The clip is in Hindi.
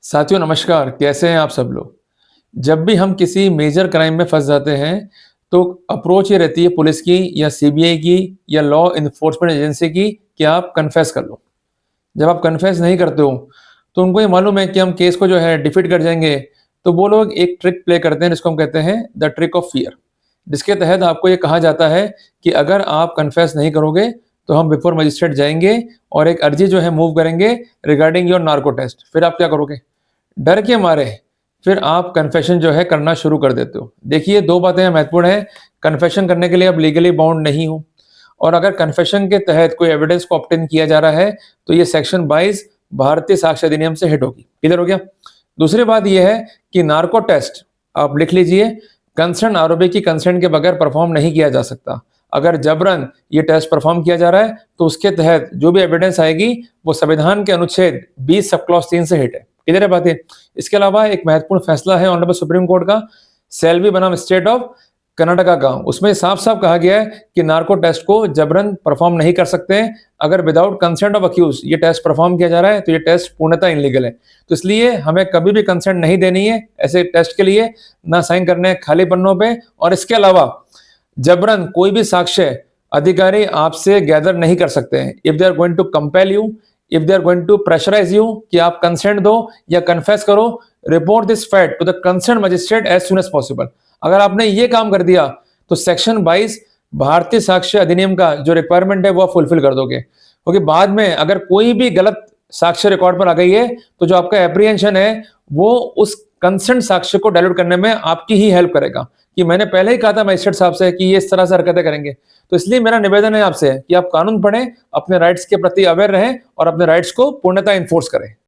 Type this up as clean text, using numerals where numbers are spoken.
साथियों नमस्कार, कैसे हैं आप सब लोग? जब भी हम किसी मेजर क्राइम में फँस जाते हैं, तो अप्रोच ये रहती है पुलिस की या सीबीआई की या लॉ एनफोर्समेंट एजेंसी की कि आप कन्फेस कर लो। जब आप कन्फेस नहीं करते हो, तो उनको ये मालूम है कि हम केस को जो है डिफीट कर जाएँगे, तो वो लोग एक ट्रिक प्ले करते हैं जिसको हम कहते हैं द ट्रिक ऑफ फ़ियर। जिसके तहत आपको ये कहा जाता है कि अगर आप कन्फेस नहीं करोगे, तो हम बिफोर मजिस्ट्रेट जाएँगे और एक अर्जी जो है मूव करेंगे रिगार्डिंग योर नार्को टेस्ट। फिर आप क्या करोगे? डर के मारे फिर आप कन्फेशन जो है करना शुरू कर देते हो। देखिए 2 बातें यहाँ महत्वपूर्ण हैं, कन्फेशन करने के लिए आप लीगली बाउंड नहीं हो और अगर कन्फेशन के तहत कोई एविडेंस को ऑब्टेन किया जा रहा है, तो ये सेक्शन 22 भारतीय साक्ष्य अधिनियम से हिट होगी। क्लियर हो गया? दूसरी बात ये है कि नार्को टेस्ट आप लिख लीजिए, कंसर्न आरोपी की कंसेंट के बगैर परफॉर्म नहीं किया जा सकता। अगर जबरन ये टेस्ट परफॉर्म किया जा रहा है, तो उसके तहत जो भी एविडेंस आएगी, वो संविधान के अनुच्छेद 20 सब क्लॉज 3 से हिट है। क्लियर है बातें? इसके अलावा एक महत्वपूर्ण फैसला है ऑनरेबल सुप्रीम कोर्ट का, सेल्वी बनाम स्टेट ऑफ कर्नाटका का। उसमें साफ-साफ कहा गया है कि नार्को टेस्ट को जबरन परफॉर्म नहीं कर सकते हैं। अगर विदाउट कंसेंट ऑफ अक्यूज ये टेस्ट परफॉर्म किया जा रहा है, तो ये टेस्ट पूर्णतः इनलीगल है। तो इसलिए हमें कभी भी कंसेंट नहीं देनी है ऐसे टेस्ट के लिए, ना साइन करने हैं खाली पन्नों पे और इसके अलावा जबरन कोई भी साक्ष्य अधिकारी आपसे गैदर नहीं कर सकते हैं। If they are going to compel you, if they are going to pressurise you कि आप कंसेंट दो या कन्फेस करो, report this fact to the concern magistrate as soon as possible. अगर आपने ये काम कर दिया, तो सेक्शन 22 भारतीय साक्ष्य अधिनियम का जो रिक्वायरमेंट है वो आप फुलफिल कर दोगे। क्योंकि बाद में अगर कोई भी गलत साक्ष्य रिकॉर्ड पर आ गई है, तो जो आपका एप्रीहेंशन है वो उस कंसर्न साक्ष्य को डाइल्यूट करने में आपकी ही हेल्प करेगा कि मैंने पहले ही कहा था मजिस्ट्रेट साहब से कि ये इस तरह से हरकतें करेंगे। तो इसलिए मेरा निवेदन है आपसे कि आप कानून पढ़ें, अपने राइट्स के प्रति अवेयर रहें और अपने राइट्स को पूर्णतः एनफोर्स करें।